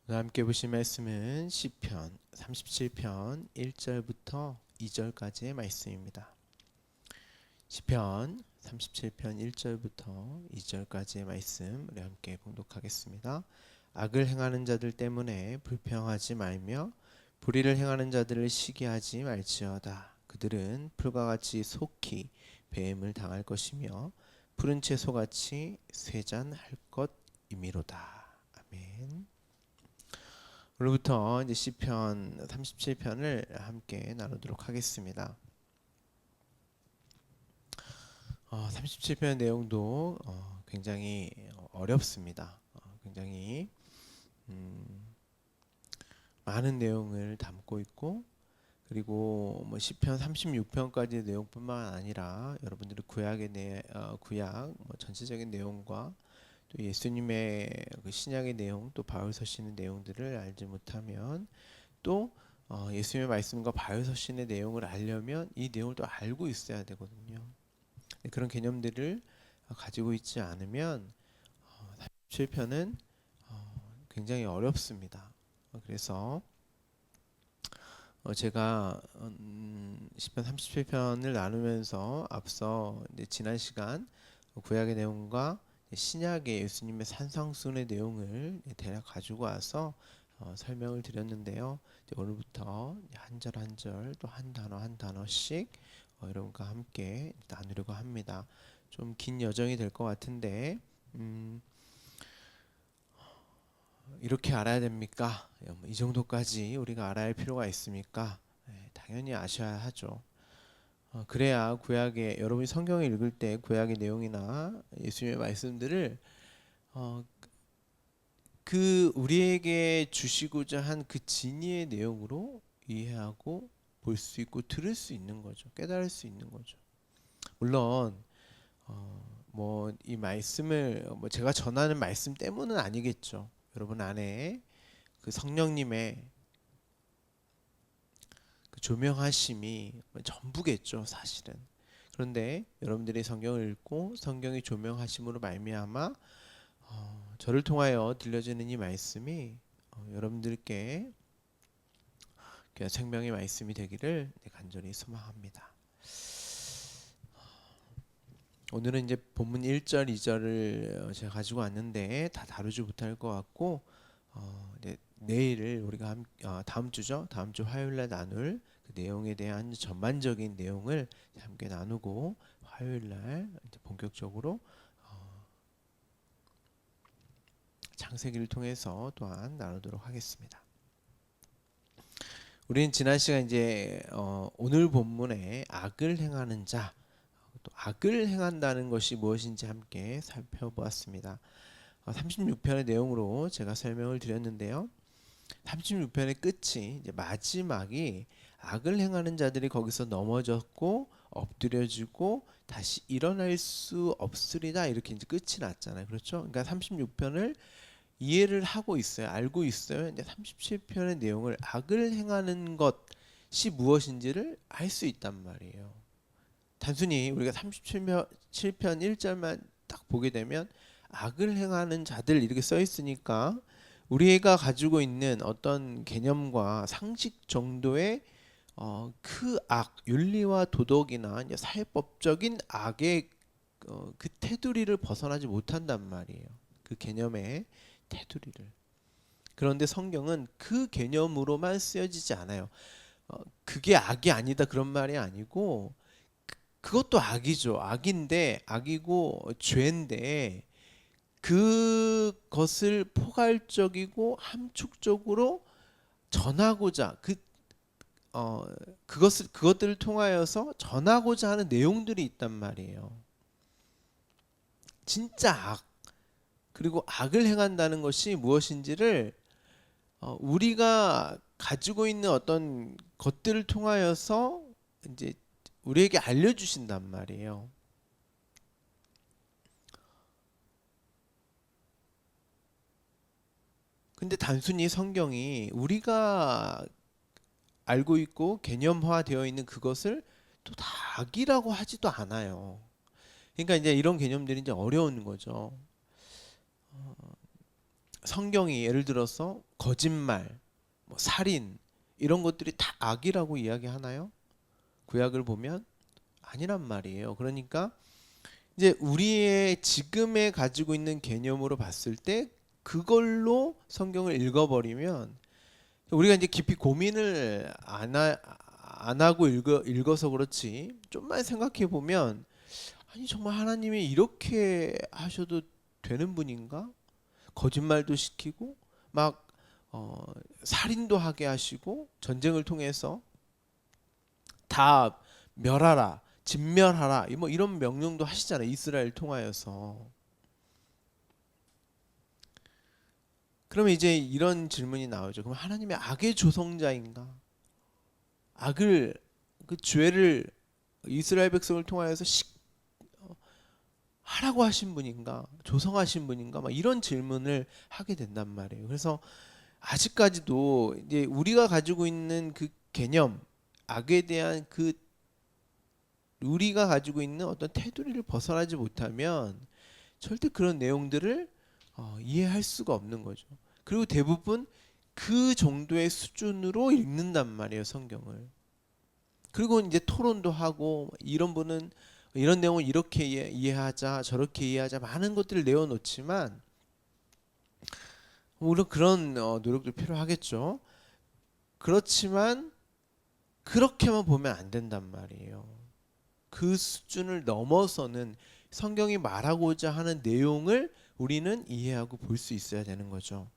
오늘 함께 보실 말씀은 시편 37편 1절부터 2절까지의 말씀입니다. 시편 37편 1절부터 2절까지의 말씀 우리 함께 봉독하겠습니다. 악을 행하는 자들 때문에 불평하지 말며 불의를 행하는 자들을 시기하지 말지어다. 그들은 풀과 같이 속히 배임을 당할 것이며 푸른 채소같이 쇠잔할 것이미로다. 아멘. 오늘부터 이제 시편 37편을 함께 나누도록 하겠습니다. 37편 내용도 굉장히 어렵습니다. 굉장히 많은 내용을 담고 있고, 그리고 뭐 시편 36편까지의 내용뿐만 아니라 여러분들이 구약 전체적인 내용과 또 예수님의 그 신약의 내용, 또 바울서신의 내용들을 알지 못하면 또 예수님의 말씀과 바울서신의 내용을 알려면 이 내용을 또 알고 있어야 되거든요. 그런 개념들을 가지고 있지 않으면 37편은 굉장히 어렵습니다. 그래서 제가 시편 37편을 나누면서 앞서 지난 시간 구약의 내용과 신약의 예수님의 산상수훈의 내용을 대략 가지고 와서 설명을 드렸는데요. 오늘부터 한 절 한 절 또 한 단어 한 단어씩 여러분과 함께 나누려고 합니다. 좀 긴 여정이 될 것 같은데 이렇게 알아야 됩니까? 이 정도까지 우리가 알아야 할 필요가 있습니까? 당연히 아셔야 하죠. 그래야 구약의 여러분이 성경을 읽을 때 구약의 내용이나 예수님의 말씀들을 그 우리에게 주시고자 한 그 진리의 내용으로 이해하고 볼 수 있고 들을 수 있는 거죠. 깨달을 수 있는 거죠. 물론 뭐 이 말씀을 뭐 제가 전하는 말씀 때문은 아니겠죠. 여러분 안에 그 성령님의 그 조명하심이 전부겠죠, 사실은. 그런데 여러분들이 성경을 읽고 성경의 조명하심으로 말미암아 저를 통하여 들려지는 이 말씀이 여러분들께 생명의 말씀이 되기를 간절히 소망합니다. 오늘은 이제 본문 1절, 2절을 제가 가지고 왔는데 다 다루지 못할 것 같고 내일을 우리가 다음 주죠. 다음 주 화요일 날 나눌 그 내용에 대한 전반적인 내용을 함께 나누고 화요일 날 본격적으로 창세기를 통해서 또한 나누도록 하겠습니다. 우리는 지난 시간 이제 오늘 본문에 악을 행하는 자, 또 악을 행한다는 것이 무엇인지 함께 살펴보았습니다. 36편의 내용으로 제가 설명을 드렸는데요. 36편의 끝이 이제 마지막이 악을 행하는 자들이 거기서 넘어졌고 엎드려지고 다시 일어날 수 없으리다 이렇게 이제 끝이 났잖아요. 그렇죠? 그러니까 36편을 이해를 하고 있어요. 알고 있어요. 이제 37편의 내용을 악을 행하는 것이 무엇인지를 알 수 있단 말이에요. 단순히 우리가 37편 1절만 딱 보게 되면 악을 행하는 자들 이렇게 써 있으니까 우리가 가지고 있는 어떤 개념과 상식 정도의 그 악, 윤리와 도덕이나 이제 사회법적인 악의 그 테두리를 벗어나지 못한단 말이에요. 그 개념의 테두리를. 그런데 성경은 그 개념으로만 쓰여지지 않아요. 그게 악이 아니다 그런 말이 아니고 그것도 악이죠. 악인데 악이고 죄인데 그것을 포괄적이고 함축적으로 전하고자 그것들을 통하여서 전하고자 하는 내용들이 있단 말이에요. 진짜 악 그리고 악을 행한다는 것이 무엇인지를 우리가 가지고 있는 어떤 것들을 통하여서 이제 우리에게 알려주신단 말이에요. 근데 단순히 성경이 우리가 알고 있고 개념화되어 있는 그것을 또 다 악이라고 하지도 않아요. 그러니까 이제 이런 개념들이 이제 어려운 거죠. 성경이 예를 들어서 거짓말, 뭐 살인 이런 것들이 다 악이라고 이야기하나요? 구약을 보면 아니란 말이에요. 그러니까 이제 우리의 지금에 가지고 있는 개념으로 봤을 때 그걸로 성경을 읽어버리면 우리가 이제 깊이 고민을 안 하고 읽어서 그렇지 좀만 생각해 보면 아니 정말 하나님이 이렇게 하셔도 되는 분인가? 거짓말도 시키고 막 살인도 하게 하시고 전쟁을 통해서 다 멸하라, 진멸하라 뭐 이런 명령도 하시잖아요. 이스라엘 통하여서. 그러면 이제 이런 질문이 나오죠. 그럼 하나님의 악의 조성자인가? 악을 그 죄를 이스라엘 백성을 통하여서 하라고 하신 분인가? 조성하신 분인가? 막 이런 질문을 하게 된단 말이에요. 그래서 아직까지도 이제 우리가 가지고 있는 그 개념, 악에 대한 그 우리가 가지고 있는 어떤 테두리를 벗어나지 못하면 절대 그런 내용들을 이해할 수가 없는 거죠. 그리고 대부분 그 정도의 수준으로 읽는단 말이에요, 성경을. 그리고 이제 토론도 하고 이런 분은 이런 내용을 이렇게 이해하자 저렇게 이해하자 많은 것들을 내어놓지만 물론 그런 노력도 필요하겠죠. 그렇지만 그렇게만 보면 안 된단 말이에요. 그 수준을 넘어서는 성경이 말하고자 하는 내용을 우리는 이해하고 볼 수 있어야 되는 거죠.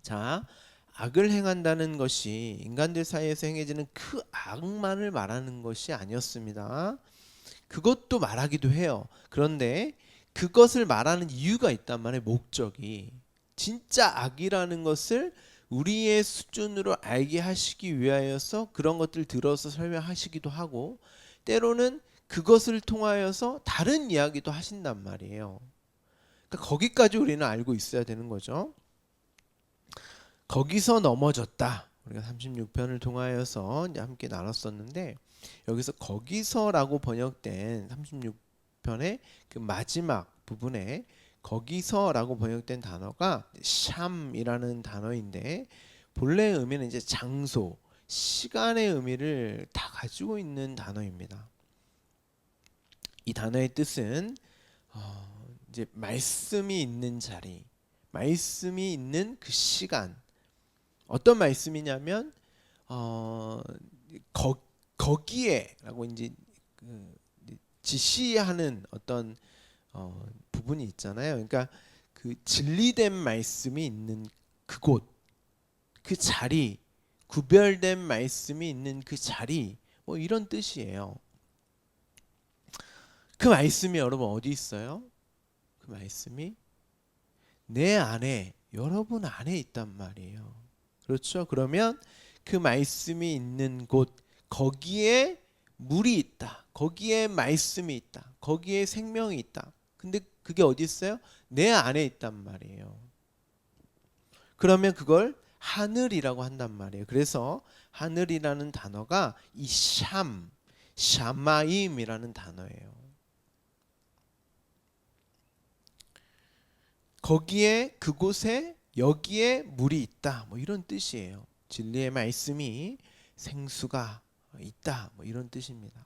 자, 악을 행한다는 것이 인간들 사이에서 행해지는 그 악만을 말하는 것이 아니었습니다. 그것도 말하기도 해요. 그런데 그것을 말하는 이유가 있단 말이에요. 목적이. 진짜 악이라는 것을 우리의 수준으로 알게 하시기 위하여서 그런 것들 들어서 설명하시기도 하고 때로는 그것을 통하여서 다른 이야기도 하신단 말이에요. 그러니까 거기까지 우리는 알고 있어야 되는 거죠. 거기서 넘어졌다. 우리가 36편을 통하여서 이제 함께 나눴었는데 여기서 거기서라고 번역된 36편의 그 마지막 부분에 거기서라고 번역된 단어가 샴이라는 단어인데 본래 의미는 이제 장소, 시간의 의미를 다 가지고 있는 단어입니다. 이 단어의 뜻은 이제 말씀이 있는 자리, 말씀이 있는 그 시간. 어떤 말씀이냐면 거기에라고 이제 그 지시하는 어떤 부분이 있잖아요. 그러니까 그 진리된 말씀이 있는 그곳, 그 자리, 구별된 말씀이 있는 그 자리, 뭐 이런 뜻이에요. 그 말씀이 여러분 어디 있어요? 그 말씀이 내 안에, 여러분 안에 있단 말이에요. 그렇죠? 그러면 그 말씀이 있는 곳, 거기에 물이 있다. 거기에 말씀이 있다. 거기에 생명이 있다. 근데 그게 어디 있어요? 내 안에 있단 말이에요. 그러면 그걸 하늘이라고 한단 말이에요. 그래서 하늘이라는 단어가 이 샤마임이라는 단어예요. 거기에 그곳에 여기에 물이 있다. 뭐 이런 뜻이에요. 진리의 말씀이 생수가 있다. 뭐 이런 뜻입니다.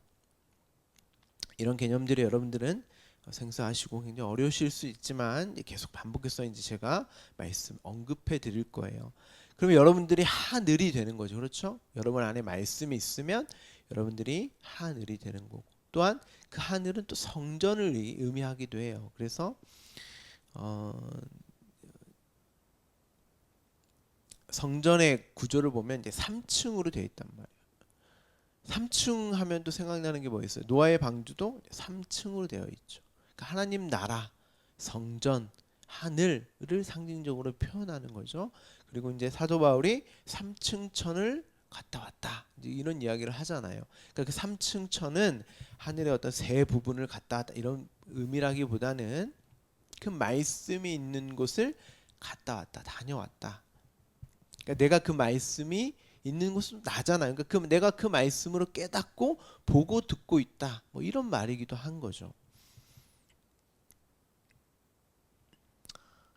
이런 개념들이 여러분들은 생소하시고 굉장히 어려우실 수 있지만 계속 반복해서 이제 제가 말씀 언급해 드릴 거예요. 그러면 여러분들이 하늘이 되는 거죠. 그렇죠? 여러분 안에 말씀이 있으면 여러분들이 하늘이 되는 거고 또한 그 하늘은 또 성전을 의미하기도 해요. 그래서 성전의 구조를 보면 이제 3층으로 되어 있단 말이에요. 3층 하면 또 생각나는 게 뭐 있어요? 노아의 방주도 3층으로 되어 있죠. 그러니까 하나님 나라, 성전, 하늘을 상징적으로 표현하는 거죠. 그리고 이제 사도 바울이 3층 천을 갔다 왔다. 이제 이런 이야기를 하잖아요. 그러니까 그 3층 천은 하늘의 어떤 세 부분을 갔다 왔다 이런 의미라기보다는 그 말씀이 있는 곳을 갔다 왔다, 다녀왔다. 그러니까 내가 그 말씀이 있는 곳은 나잖아요. 그러니까 내가 그 말씀으로 깨닫고 보고 듣고 있다. 뭐 이런 말이기도 한 거죠.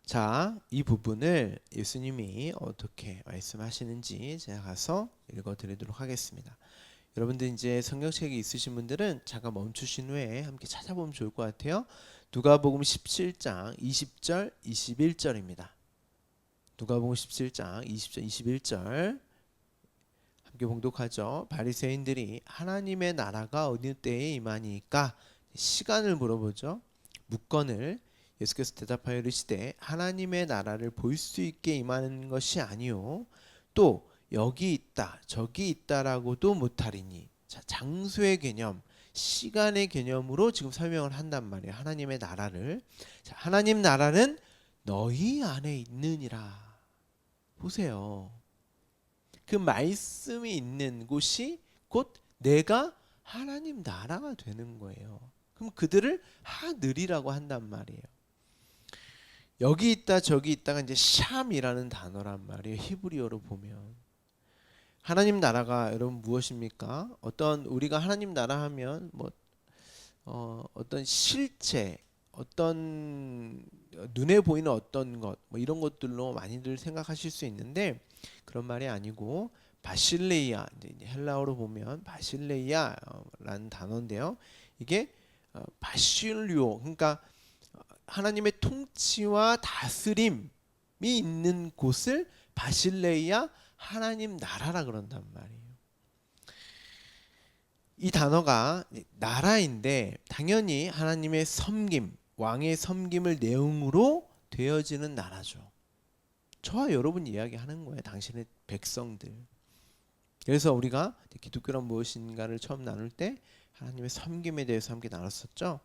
자, 이 부분을 예수님이 어떻게 말씀하시는지 제가 가서 읽어드리도록 하겠습니다. 여러분들 이제 성경책이 있으신 분들은 잠깐 멈추신 후에 함께 찾아보면 좋을 것 같아요. 누가복음 17장 20절 21절입니다. 누가복음 17장 20절 21절 함께 봉독하죠. 바리새인들이 하나님의 나라가 어느 때에 임하니까 시간을 물어보죠. 묻건을 예수께서 대답하여 이르시되 하나님의 나라를 볼 수 있게 임하는 것이 아니요 또 여기 있다 저기 있다라고도 못하리니. 자, 장소의 개념, 시간의 개념으로 지금 설명을 한단 말이에요. 하나님의 나라를. 자, 하나님 나라는 너희 안에 있느니라. 보세요. 그 말씀이 있는 곳이 곧 내가 하나님 나라가 되는 거예요. 그럼 그들을 하늘이라고 한단 말이에요. 여기 있다 저기 있다가 이제 샴이라는 단어란 말이에요. 히브리어로 보면. 하나님 나라가 여러분 무엇입니까? 어떤 우리가 하나님 나라 하면 뭐 어떤 실체, 어떤 눈에 보이는 어떤 것, 뭐 이런 것들로 많이들 생각하실 수 있는데 그런 말이 아니고 바실레이아, 이제 헬라어로 보면 바실레이아라는 단어인데요. 이게 바실리오, 그러니까 하나님의 통치와 다스림이 있는 곳을 바실레이아 하나님 나라라 그런단 말이에요. 이 단어가 나라인데 당연히 하나님의 섬김, 왕의 섬김을 내용으로 되어지는 나라죠. 저와 여러분 이야기하는 거예요. 당신의 백성들. 그래서 우리가 기독교란 무엇인가를 처음 나눌 때 하나님의 섬김에 대해서 함께 나눴었죠.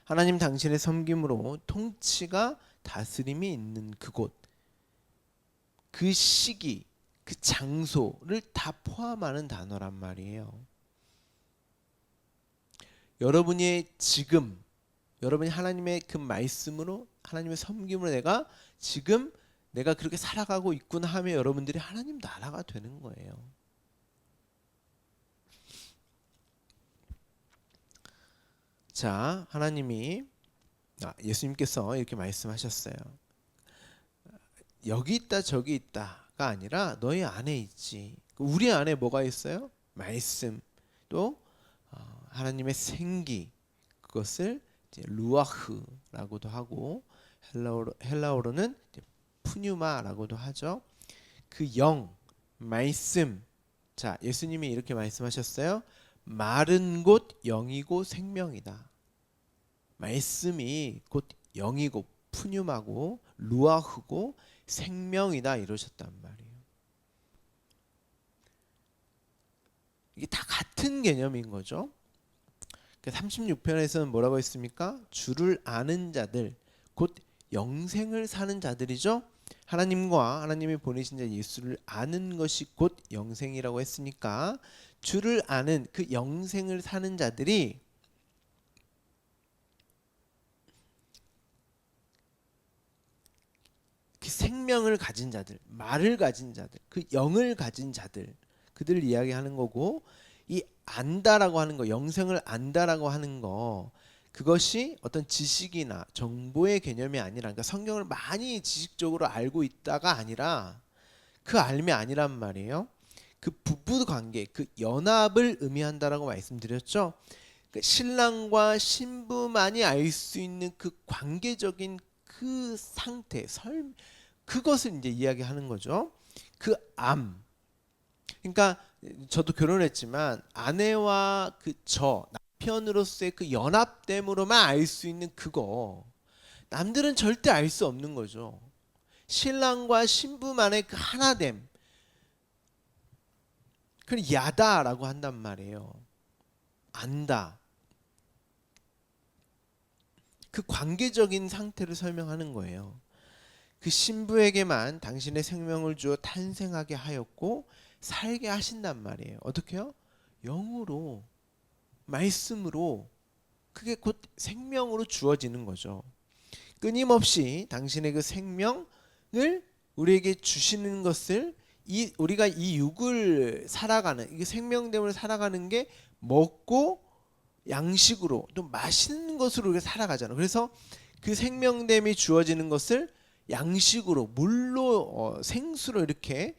하나님 당신의 섬김으로 통치가 다스림이 있는 그곳, 그 시기, 그 장소를 다 포함하는 단어란 말이에요. 여러분의 지금, 여러분이 하나님의 그 말씀으로, 하나님의 섬김으로 내가 그렇게 살아가고 있구나 하면 여러분들이 하나님 나라가 되는 거예요. 자, 예수님께서 이렇게 말씀하셨어요. 여기 있다 저기 있다가 아니라 너희 안에 있지. 우리 안에 뭐가 있어요? 말씀, 또 하나님의 생기, 그것을 이제 루아흐라고도 하고 헬라어로는 이제 푸뉴마라고도 하죠. 그 영, 말씀. 자, 예수님이 이렇게 말씀하셨어요. 마른 곳 영이고 생명이다. 말씀이 곧 영이고 푸뉴마고 루아흐고 생명이다 이러셨단 말이에요. 이게 다 같은 개념인 거죠. 36편에서는 뭐라고 했습니까? 주를 아는 자들, 곧 영생을 사는 자들이죠. 하나님과 하나님이 보내신 자 예수를 아는 것이 곧 영생이라고 했으니까 주를 아는 그 영생을 사는 자들이 그 생명을 가진 자들, 말을 가진 자들, 그 영을 가진 자들, 그들을 이야기하는 거고, 이 안다라고 하는 거, 영생을 안다라고 하는 거, 그것이 어떤 지식이나 정보의 개념이 아니라, 그러니까 성경을 많이 지식적으로 알고 있다가 아니라 그 알미 아니란 말이에요. 그 부부 관계, 그 연합을 의미한다라고 말씀드렸죠. 그러니까 신랑과 신부만이 알 수 있는 그 관계적인 그 상태, 그것을 이제 이야기하는 거죠. 그 암. 그러니까 저도 결혼했지만 아내와 남편으로서의 그 연합됨으로만 알 수 있는 그거. 남들은 절대 알 수 없는 거죠. 신랑과 신부만의 그 하나됨. 그걸 야다라고 한단 말이에요. 안다. 그 관계적인 상태를 설명하는 거예요. 그 신부에게만 당신의 생명을 주어 탄생하게 하였고 살게 하신단 말이에요. 어떻게요? 영으로, 말씀으로. 그게 곧 생명으로 주어지는 거죠. 끊임없이 당신의 그 생명을 우리에게 주시는 것을 우리가 이 육을 살아가는, 이 생명됨을 살아가는 게 먹고 양식으로 또 맛있는 것으로 우리가 살아가잖아요. 그래서 그 생명됨이 주어지는 것을 양식으로 물로 생수로 이렇게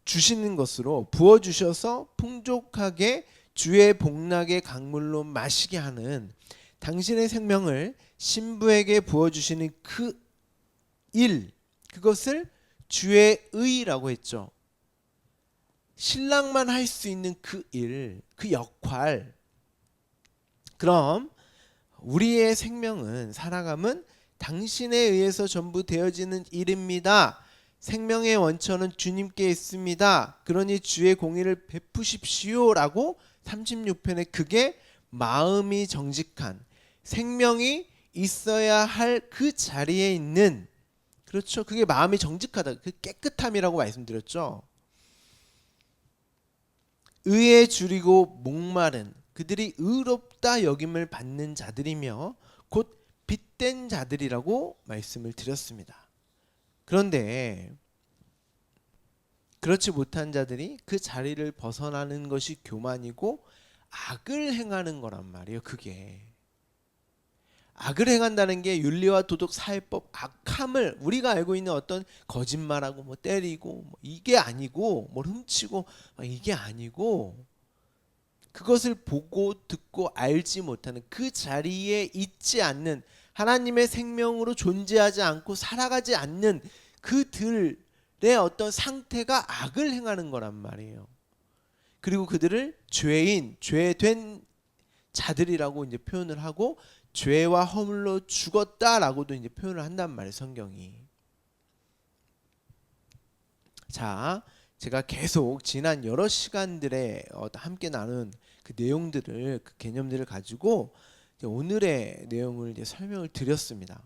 주시는 것으로 부어 주셔서 풍족하게 주의 복락의 강물로 마시게 하는 당신의 생명을 신부에게 부어 주시는 그 일, 그것을 주의 의라고 했죠. 신랑만 할 수 있는 그 일, 그 역할. 그럼 우리의 생명은, 살아감은 당신에 의해서 전부 되어지는 일입니다. 생명의 원천은 주님께 있습니다. 그러니 주의 공의를 베푸십시오 라고 36편에, 그게 마음이 정직한, 생명이 있어야 할 그 자리에 있는, 그렇죠, 그게 마음이 정직하다, 그 깨끗함이라고 말씀드렸죠. 의에 줄이고 목마른, 그들이 의롭다 여김을 받는 자들이며 곧 빛된 자들이라고 말씀을 드렸습니다. 그런데 그렇지 못한 자들이 그 자리를 벗어나는 것이 교만이고 악을 행하는 거란 말이에요. 그게 악을 행한다는 게 윤리와 도덕, 사회법, 악함을, 우리가 알고 있는 어떤 거짓말하고 뭐 때리고 뭐 이게 아니고, 뭘 훔치고 이게 아니고, 그것을 보고 듣고 알지 못하는, 그 자리에 있지 않는, 하나님의 생명으로 존재하지 않고 살아가지 않는 그들의 어떤 상태가 악을 행하는 거란 말이에요. 그리고 그들을 죄인, 죄된 자들이라고 이제 표현을 하고, 죄와 허물로 죽었다라고도 이제 표현을 한단 말이에요, 성경이. 자, 제가 계속 지난 여러 시간들에 함께 나눈 그 내용들을, 그 개념들을 가지고 이제 오늘의 내용을 이제 설명을 드렸습니다.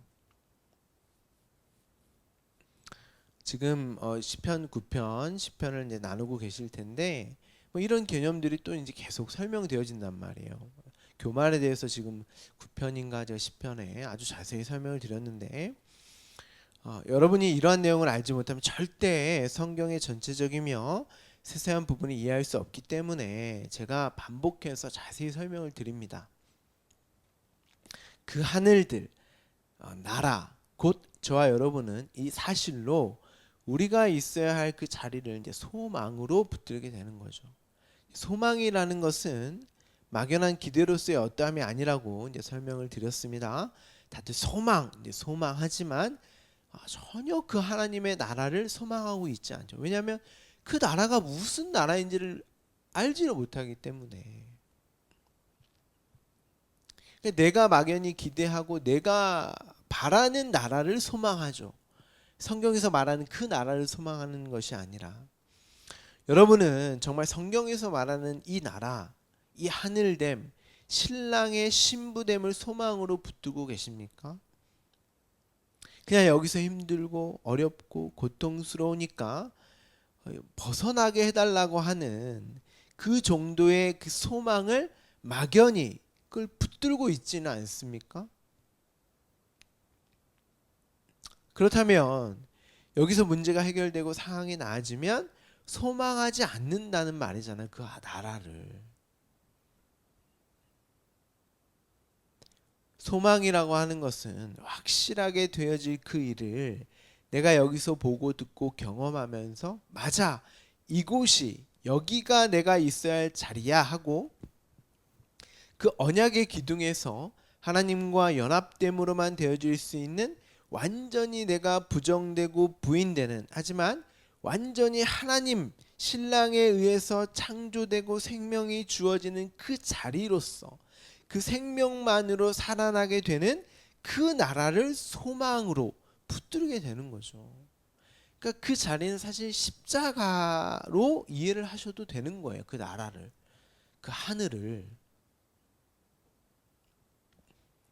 지금 시편 9편, 10편을 이제 나누고 계실 텐데, 뭐 이런 개념들이 또 이제 계속 설명되어진단 말이에요. 교만에 대해서 지금 9편인가 제가 10편에 아주 자세히 설명을 드렸는데, 여러분이 이러한 내용을 알지 못하면 절대 성경의 전체적이며 세세한 부분을 이해할 수 없기 때문에 제가 반복해서 자세히 설명을 드립니다. 그 하늘들, 나라, 곧 저와 여러분은 이 사실로 우리가 있어야 할 그 자리를 이제 소망으로 붙들게 되는 거죠. 소망이라는 것은 막연한 기대로서의 어떠함이 아니라고 이제 설명을 드렸습니다. 다들 소망, 이제 소망하지만 전혀 그 하나님의 나라를 소망하고 있지 않죠. 왜냐하면 그 나라가 무슨 나라인지를 알지를 못하기 때문에. 내가 막연히 기대하고 내가 바라는 나라를 소망하죠. 성경에서 말하는 그 나라를 소망하는 것이 아니라, 여러분은 정말 성경에서 말하는 이 나라, 이 하늘됨, 신랑의 신부됨을 소망으로 붙들고 계십니까? 그냥 여기서 힘들고 어렵고 고통스러우니까 벗어나게 해달라고 하는 그 정도의 그 소망을 막연히 그걸 붙들고 있지는 않습니까? 그렇다면 여기서 문제가 해결되고 상황이 나아지면 소망하지 않는다는 말이잖아요. 그 나라를. 소망이라고 하는 것은 확실하게 되어질 그 일을 내가 여기서 보고 듣고 경험하면서, 맞아, 이곳이, 여기가 내가 있어야 할 자리야 하고, 그 언약의 기둥에서 하나님과 연합됨으로만 되어질 수 있는, 완전히 내가 부정되고 부인되는, 하지만 완전히 하나님 신랑에 의해서 창조되고 생명이 주어지는 그 자리로서 그 생명만으로 살아나게 되는 그 나라를 소망으로 붙들게 되는 거죠. 그러니까 그 자리는 사실 십자가로 이해를 하셔도 되는 거예요. 그 나라를, 그 하늘을.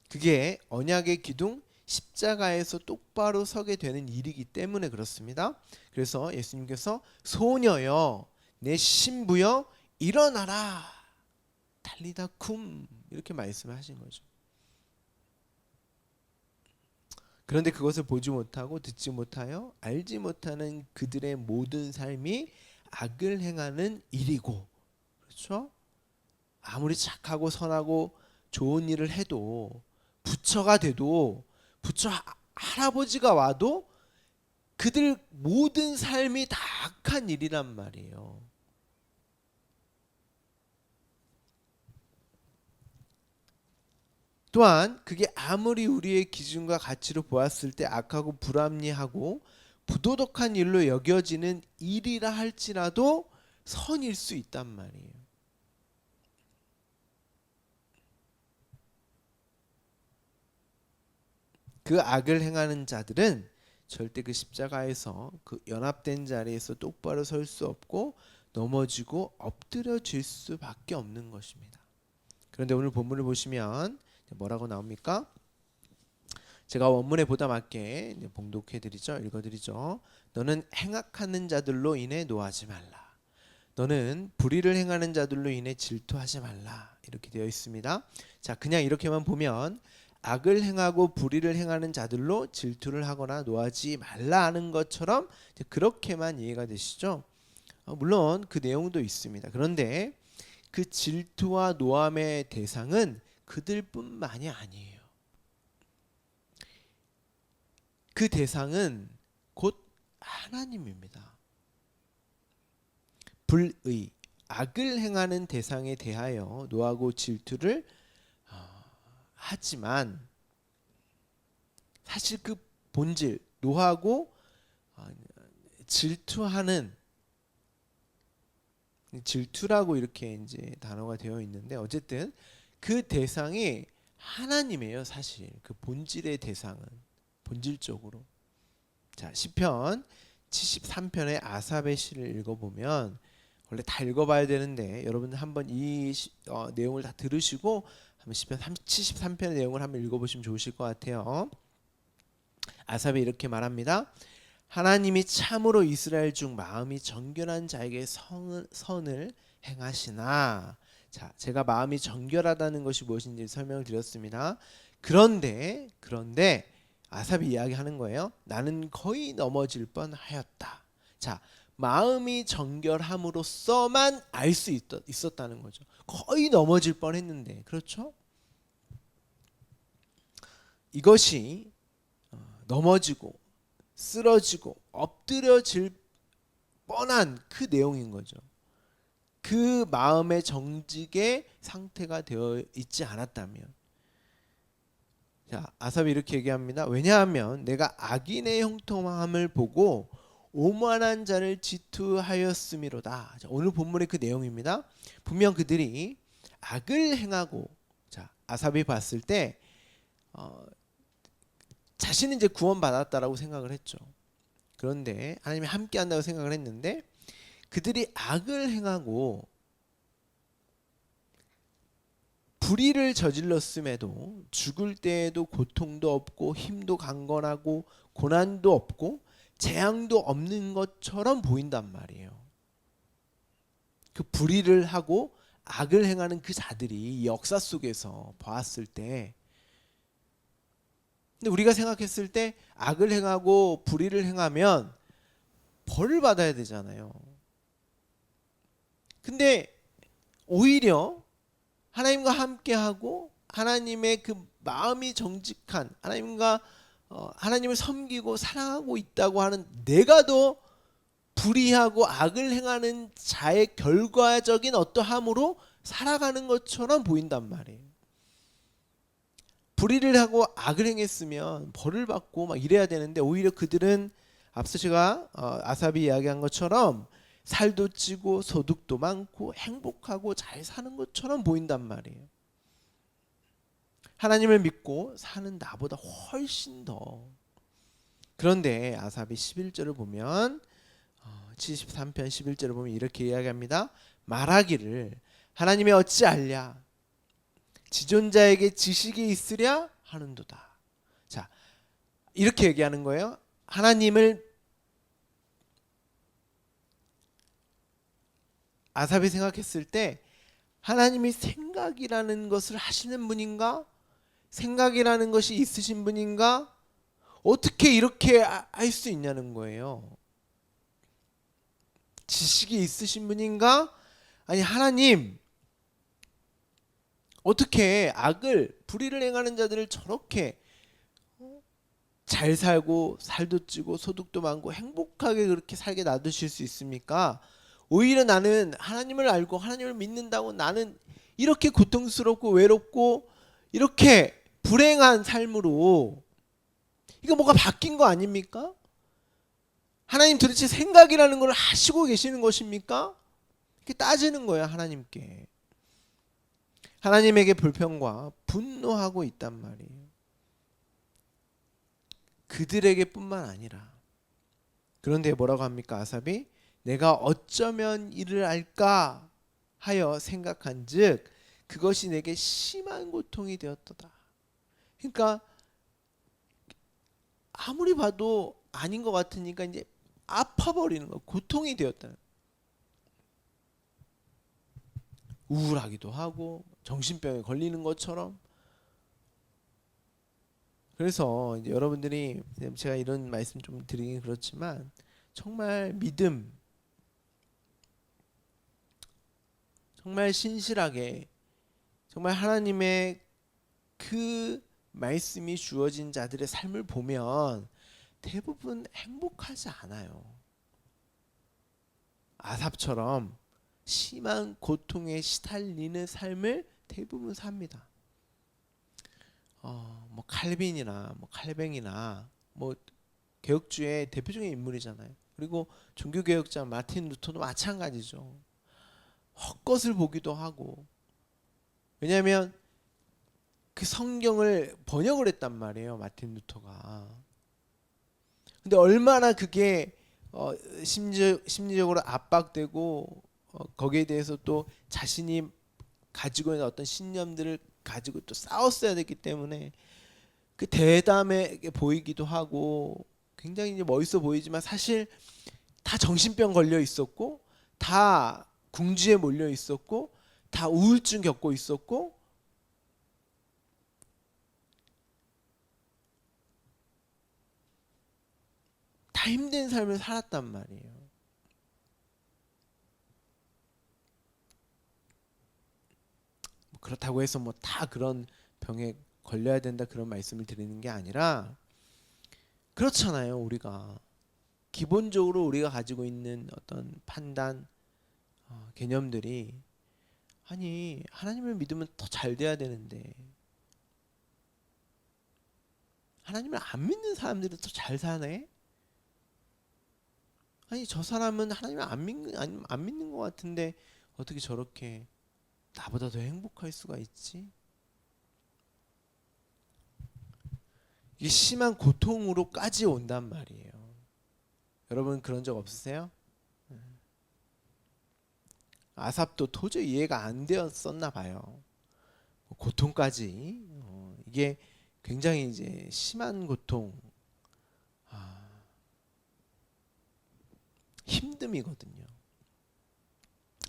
그게 언약의 기둥 십자가에서 똑바로 서게 되는 일이기 때문에 그렇습니다. 그래서 예수님께서 소녀여, 내 신부여, 일어나라, 달리다 쿰, 이렇게 말씀하신 거죠. 그런데 그것을 보지 못하고 듣지 못하여 알지 못하는 그들의 모든 삶이 악을 행하는 일이고, 그렇죠? 아무리 착하고 선하고 좋은 일을 해도, 부처가 돼도 부처 할아버지가 와도 그들 모든 삶이 다 악한 일이란 말이에요. 또한 그게 아무리 우리의 기준과 가치로 보았을 때 악하고 불합리하고 부도덕한 일로 여겨지는 일이라 할지라도 선일 수 있단 말이에요. 그 악을 행하는 자들은 절대 그 십자가에서 그 연합된 자리에서 똑바로 설 수 없고 넘어지고 엎드려질 수밖에 없는 것입니다. 그런데 오늘 본문을 보시면 뭐라고 나옵니까? 제가 원문에 보다 맞게 봉독해드리죠. 읽어드리죠. 너는 행악하는 자들로 인해 노하지 말라. 너는 불의를 행하는 자들로 인해 질투하지 말라. 이렇게 되어 있습니다. 자, 그냥 이렇게만 보면 악을 행하고 불의를 행하는 자들로 질투를 하거나 노하지 말라 하는 것처럼 그렇게만 이해가 되시죠? 물론 그 내용도 있습니다. 그런데 그 질투와 노함의 대상은 그들뿐만이 아니에요. 그 대상은 곧 하나님입니다. 불의, 악을 행하는 대상에 대하여 노하고 질투를 하지만 사실 그 본질, 노하고 질투하는, 질투라고 이렇게 이제 단어가 되어 있는데 어쨌든 그 대상이 하나님이에요. 사실 그 본질의 대상은 본질적으로. 자, 시편 73편의 아삽의 시를 읽어보면 원래 다 읽어봐야 되는데 여러분 한번 이 내용을 다 들으시고 한번 시편 73편의 내용을 한번 읽어보시면 좋으실 것 같아요. 아삽이 이렇게 말합니다. 하나님이 참으로 이스라엘 중 마음이 정결한 자에게 선을 행하시나. 자, 제가 마음이 정결하다는 것이 무엇인지 설명을 드렸습니다. 그런데 아삽이 이야기하는 거예요. 나는 거의 넘어질 뻔하였다. 자, 마음이 정결함으로써만 알 수 있었다는 거죠. 거의 넘어질 뻔했는데, 그렇죠? 이것이 넘어지고 쓰러지고 엎드려질 뻔한 그 내용인 거죠. 그 마음의 정직의 상태가 되어 있지 않았다면. 자, 아삽이 이렇게 얘기합니다. 왜냐하면 내가 악인의 형통함을 보고 오만한 자를 질투하였음이로다. 자, 오늘 본문의 그 내용입니다. 분명 그들이 악을 행하고, 자, 아삽이 봤을 때 자신은 이제 구원받았다라고 생각을 했죠. 그런데 하나님이 함께 한다고 생각을 했는데 그들이 악을 행하고 불의를 저질렀음에도 죽을 때에도 고통도 없고 힘도 강건하고 고난도 없고 재앙도 없는 것처럼 보인단 말이에요. 그 불의를 하고 악을 행하는 그 자들이 역사 속에서 보았을 때, 근데 우리가 생각했을 때 악을 행하고 불의를 행하면 벌을 받아야 되잖아요. 근데 오히려 하나님과 함께하고 하나님의 그 마음이 정직한 하나님을 섬기고 사랑하고 있다고 하는 내가 더 불의하고 악을 행하는 자의 결과적인 어떠함으로 살아가는 것처럼 보인단 말이에요. 불의를 하고 악을 행했으면 벌을 받고 막 이래야 되는데 오히려 그들은 앞서 제가 아삽이 이야기한 것처럼 살도 찌고 소득도 많고 행복하고 잘 사는 것처럼 보인단 말이에요. 하나님을 믿고 사는 나보다 훨씬 더. 그런데 아삽이 11절을 보면 73편 11절을 보면 이렇게 이야기합니다. 말하기를 하나님이 어찌 알랴 지존자에게 지식이 있으랴 하는도다. 자, 이렇게 얘기하는 거예요. 하나님을 아삽이 생각했을 때 하나님이 생각이라는 것을 하시는 분인가? 생각이라는 것이 있으신 분인가? 어떻게 이렇게 할 수 있냐는 거예요. 지식이 있으신 분인가? 아니 하나님 어떻게 악을 불의를 행하는 자들을 저렇게 잘 살고 살도 찌고 소득도 많고 행복하게 그렇게 살게 놔두실 수 있습니까? 오히려 나는 하나님을 알고 하나님을 믿는다고 나는 이렇게 고통스럽고 외롭고 이렇게 불행한 삶으로 이거 뭐가 바뀐 거 아닙니까? 하나님 도대체 생각이라는 걸 하시고 계시는 것입니까? 이렇게 따지는 거예요, 하나님께. 하나님에게 불평과 분노하고 있단 말이에요. 그들에게뿐만 아니라. 그런데 뭐라고 합니까, 아삽이? 내가 어쩌면 이를 알까 하여 생각한즉 그것이 내게 심한 고통이 되었도다. 그러니까 아무리 봐도 아닌 것 같으니까 이제 아파버리는 거, 고통이 되었다. 우울하기도 하고 정신병에 걸리는 것처럼. 그래서 이제 여러분들이 제가 이런 말씀 좀 드리긴 그렇지만 정말 믿음, 정말 신실하게 정말 하나님의 그 말씀이 주어진 자들의 삶을 보면 대부분 행복하지 않아요. 아삽처럼 심한 고통에 시달리는 삶을 대부분 삽니다. 뭐 칼빈이나 뭐 칼뱅이나 뭐 개혁주의 대표적인 인물이잖아요. 그리고 종교개혁자 마틴 루터도 마찬가지죠. 헛것을 보기도 하고. 왜냐하면 그 성경을 번역을 했단 말이에요, 마틴 루터가. 근데 얼마나 그게 심리적으로 압박되고 거기에 대해서 또 자신이 가지고 있는 어떤 신념들을 가지고 또 싸웠어야 됐기 때문에 그 대담해 보이기도 하고 굉장히 이제 멋있어 보이지만 사실 다 정신병 걸려 있었고 다 궁지에 몰려 있었고 다 우울증 겪고 있었고 다 힘든 삶을 살았단 말이에요. 그렇다고 해서 뭐 다 그런 병에 걸려야 된다 그런 말씀을 드리는 게 아니라 그렇잖아요. 우리가 기본적으로 우리가 가지고 있는 어떤 판단 개념들이 아니 하나님을 믿으면 더 잘 돼야 되는데 하나님을 안 믿는 사람들이 더 잘 사네? 아니 저 사람은 하나님을 안 믿는 것 같은데 어떻게 저렇게 나보다 더 행복할 수가 있지? 이게 심한 고통으로까지 온단 말이에요. 여러분 그런 적 없으세요? 아삽도 도저히 이해가 안 되었었나 봐요. 고통까지 이게 굉장히 이제 심한 고통, 힘듦이거든요.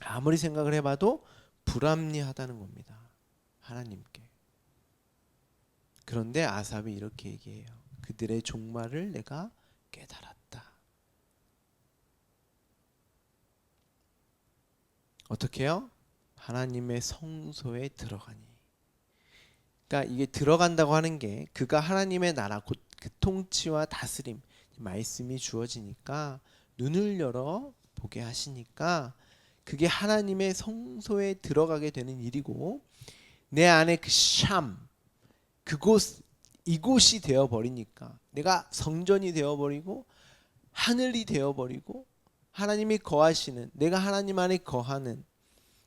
아무리 생각을 해봐도 불합리하다는 겁니다. 하나님께. 그런데 아삽이 이렇게 얘기해요. 그들의 종말을 내가 깨달았다. 어떻게요? 하나님의 성소에 들어가니. 그러니까 이게 들어간다고 하는 게 그가 하나님의 나라 곧 그 통치와 다스림 말씀이 주어지니까 눈을 열어 보게 하시니까 그게 하나님의 성소에 들어가게 되는 일이고 내 안에 그 샴 그곳 이곳이 되어 버리니까 내가 성전이 되어 버리고 하늘이 되어 버리고 하나님이 거하시는 내가 하나님 안에 거하는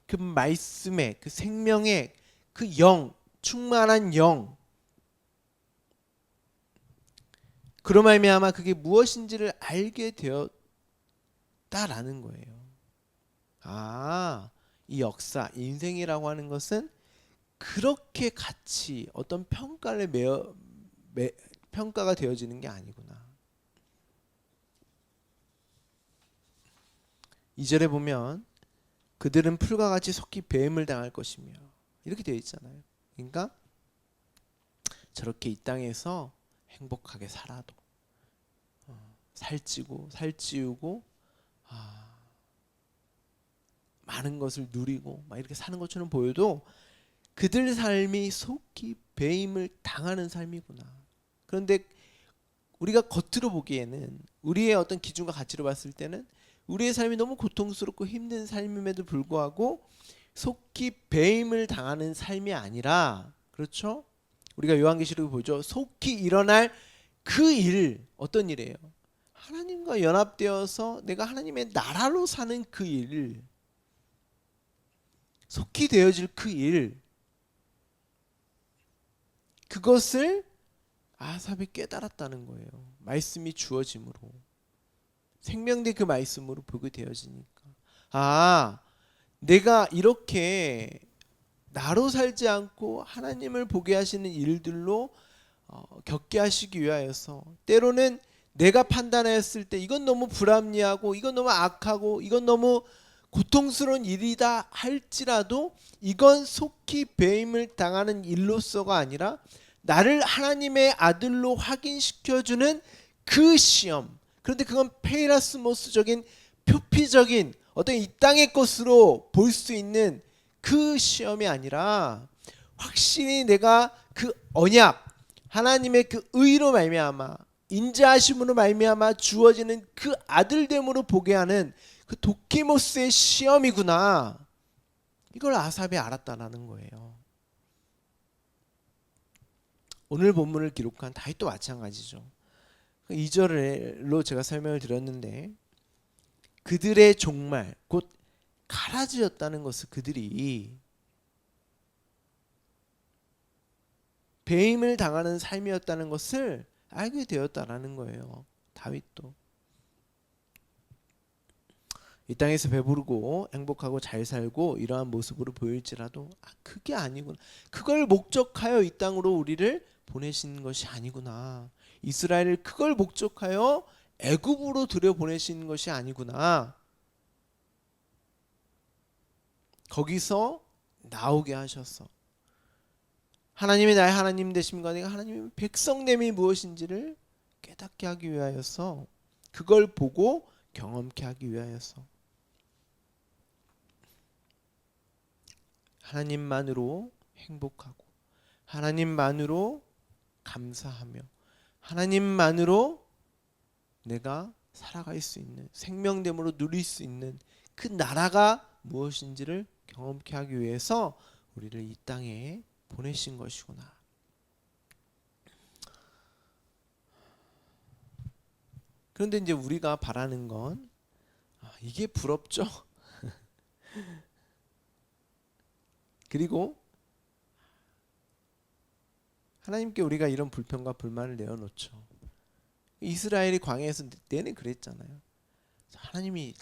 그 말씀의 그 생명의 그 영 충만한 영 그로 말미암아 그게 무엇인지를 알게 되었다라는 거예요. 아, 이 역사 인생이라고 하는 것은 그렇게 같이 어떤 평가를 평가가 되어지는 게 아니구나. 2절에 보면 그들은 풀과 같이 속히 배임을 당할 것이며 이렇게 되어 있잖아요. 그러니까 저렇게 이 땅에서 행복하게 살아도 살찌우고 많은 것을 누리고 막 이렇게 사는 것처럼 보여도 그들 삶이 속히 배임을 당하는 삶이구나. 그런데 우리가 겉으로 보기에는 우리의 어떤 기준과 가치로 봤을 때는 우리의 삶이 너무 고통스럽고 힘든 삶임에도 불구하고 속히 배임을 당하는 삶이 아니라, 그렇죠? 우리가 요한계시록을 보죠. 속히 일어날 그 일, 어떤 일이에요? 하나님과 연합되어서 내가 하나님의 나라로 사는 그 일, 속히 되어질 그 일, 그것을 아삽이 깨달았다는 거예요. 말씀이 주어짐으로, 생명된 그 말씀으로 보게 되어지니까, 아, 내가 이렇게 나로 살지 않고 하나님을 보게 하시는 일들로 겪게 하시기 위하여서, 때로는 내가 판단했을 때 이건 너무 불합리하고 이건 너무 악하고 이건 너무 고통스러운 일이다 할지라도 이건 속히 배임을 당하는 일로서가 아니라 나를 하나님의 아들로 확인시켜주는 그 시험. 그런데 그건 페이라스모스적인 표피적인 어떤 이 땅의 것으로 볼 수 있는 그 시험이 아니라 확실히 내가 그 언약, 하나님의 그 의로 말미암아 인자하심으로 말미암아 주어지는 그 아들됨으로 보게 하는 그 도키모스의 시험이구나. 이걸 아삽이 알았다라는 거예요. 오늘 본문을 기록한 다윗도 마찬가지죠. 2절로 제가 설명을 드렸는데, 그들의 종말 곧 가라지였다는 것을 그들이 배임을 당하는 삶이었다는 것을 알게 되었다라는 거예요. 다윗도 이 땅에서 배부르고 행복하고 잘 살고 이러한 모습으로 보일지라도 그게 아니구나. 그걸 목적하여 이 땅으로 우리를 보내신 것이 아니구나. 이스라엘을 그걸 목적하여 애굽으로 들여보내신 것이 아니구나. 거기서 나오게 하셔서 하나님이 나의 하나님 되심과 내가 하나님의 백성됨이 무엇인지를 깨닫게 하기 위하여서, 그걸 보고 경험케 하기 위하여서 하나님만으로 행복하고 하나님만으로 감사하며 하나님만으로 내가 살아갈 수 있는, 생명됨으로 누릴 수 있는 그 나라가 무엇인지를 경험케 하기 위해서 우리를 이 땅에 보내신 것이구나. 그런데 이제 우리가 바라는 건 이게 부럽죠. 그리고 하나님께 우리가 이런 불평과 불만을 내어놓죠. 이스라엘이 광야에서 내내 그랬잖아요. 하나님이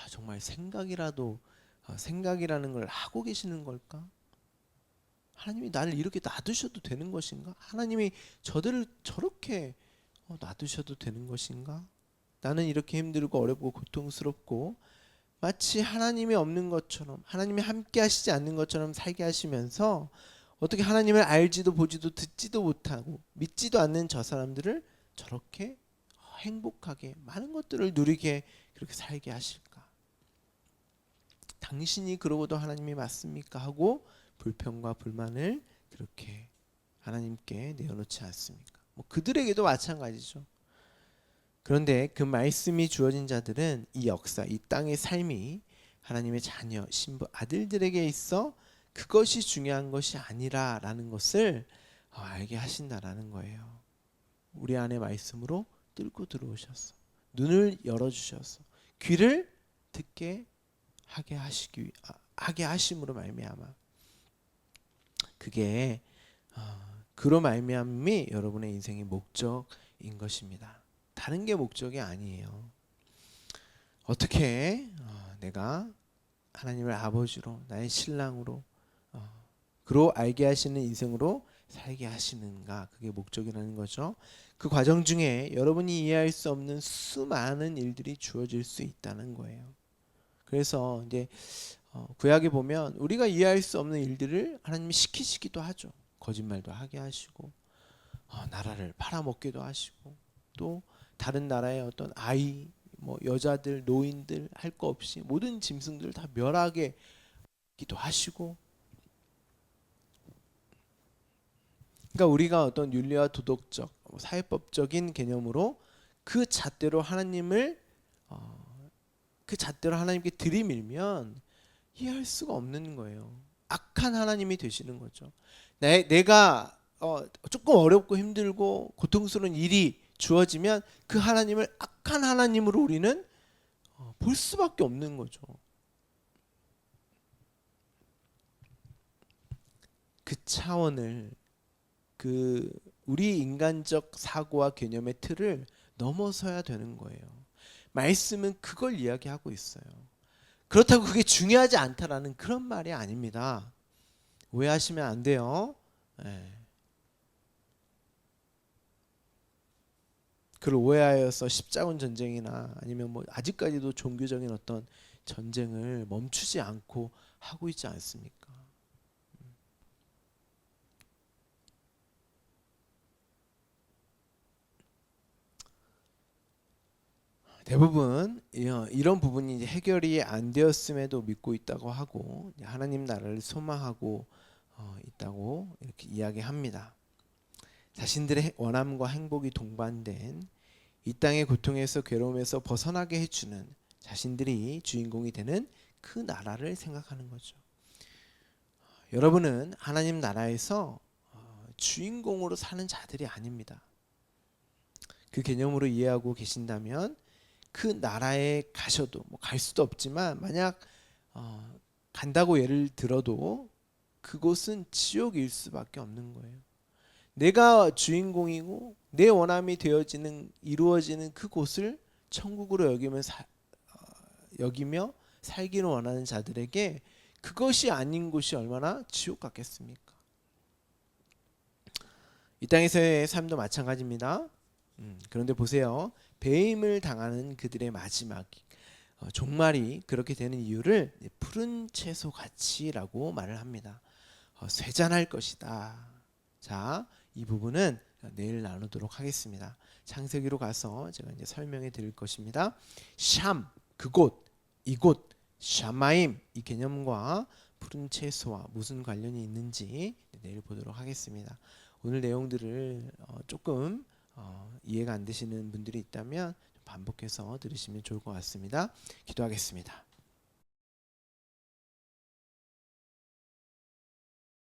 정말 생각이라는 걸 하고 계시는 걸까? 하나님이 나를 이렇게 놔두셔도 되는 것인가? 하나님이 저들을 저렇게 놔두셔도 되는 것인가? 나는 이렇게 힘들고 어렵고 고통스럽고 마치 하나님이 없는 것처럼, 하나님이 함께 하시지 않는 것처럼 살게 하시면서 어떻게 하나님을 알지도 보지도 듣지도 못하고 믿지도 않는 저 사람들을 저렇게 행복하게 많은 것들을 누리게 그렇게 살게 하실까? 당신이 그러고도 하나님이 맞습니까? 하고 불평과 불만을 그렇게 하나님께 내어놓지 않습니까? 그들에게도 마찬가지죠. 그런데 그 말씀이 주어진 자들은 이 역사, 이 땅의 삶이 하나님의 자녀, 신부, 아들들에게 있어 그것이 중요한 것이 아니라라는 것을 알게 하신다라는 거예요. 우리 안에 말씀으로 뚫고 들어오셔서 눈을 열어주셔서 귀를 듣게 하게 하심으로 말미암아, 그게 그로 말미암이 여러분의 인생의 목적인 것입니다. 다른 게 목적이 아니에요. 어떻게 내가 하나님을 아버지로, 나의 신랑으로, 그로 알게 하시는 인생으로 살게 하시는가, 그게 목적이라는 거죠. 그 과정 중에 여러분이 이해할 수 없는 수많은 일들이 주어질 수 있다는 거예요. 그래서 이제 구약에 보면 우리가 이해할 수 없는 일들을 하나님이 시키시기도 하죠. 거짓말도 하게 하시고 나라를 팔아먹기도 하시고, 또 다른 나라의 어떤 아이, 여자들, 노인들 할 거 없이 모든 짐승들을 다 멸하게 기도 하시고, 그러니까 우리가 어떤 윤리와 도덕적 사회법적인 개념으로 그 잣대로 하나님을 그 잣대로 하나님께 들이밀면 이해할 수가 없는 거예요. 악한 하나님이 되시는 거죠. 내가 조금 어렵고 힘들고 고통스러운 일이 주어지면 그 하나님을 악한 하나님으로 우리는 볼 수밖에 없는 거죠. 그 차원을 그 우리 인간적 사고와 개념의 틀을 넘어서야 되는 거예요. 말씀은 그걸 이야기하고 있어요. 그렇다고 그게 중요하지 않다라는 그런 말이 아닙니다. 오해하시면 안 돼요. 예. 그걸 오해하여서 십자군 전쟁이나 아니면 뭐 아직까지도 종교적인 어떤 전쟁을 멈추지 않고 하고 있지 않습니까? 대부분 이런 부분이 이제 해결이 안 되었음에도 믿고 있다고 하고 하나님 나라를 소망하고 있다고 이렇게 이야기합니다. 자신들의 원함과 행복이 동반된 이 땅의 고통에서 괴로움에서 벗어나게 해주는 자신들이 주인공이 되는 그 나라를 생각하는 거죠. 여러분은 하나님 나라에서 주인공으로 사는 자들이 아닙니다. 그 개념으로 이해하고 계신다면 그 나라에 가셔도 뭐 갈 수도 없지만 만약 간다고 예를 들어도 그곳은 지옥일 수밖에 없는 거예요. 내가 주인공이고 내 원함이 되어지는 이루어지는 그곳을 천국으로 여기며 살기를 원하는 자들에게 그것이 아닌 곳이 얼마나 지옥 같겠습니까? 이 땅에서의 삶도 마찬가지입니다. 그런데 보세요. 배임을 당하는 그들의 마지막 종말이 그렇게 되는 이유를 푸른 채소 같이라고 말을 합니다. 쇠잔할 것이다. 자, 이 부분은 내일 나누도록 하겠습니다. 창세기로 가서 제가 이제 설명해 드릴 것입니다. 샴, 그곳, 이곳, 샤마임 이 개념과 푸른 채소와 무슨 관련이 있는지 내일 보도록 하겠습니다. 오늘 내용들을 조금 이해가 안 되시는 분들이 있다면 반복해서 들으시면 좋을 것 같습니다. 기도하겠습니다.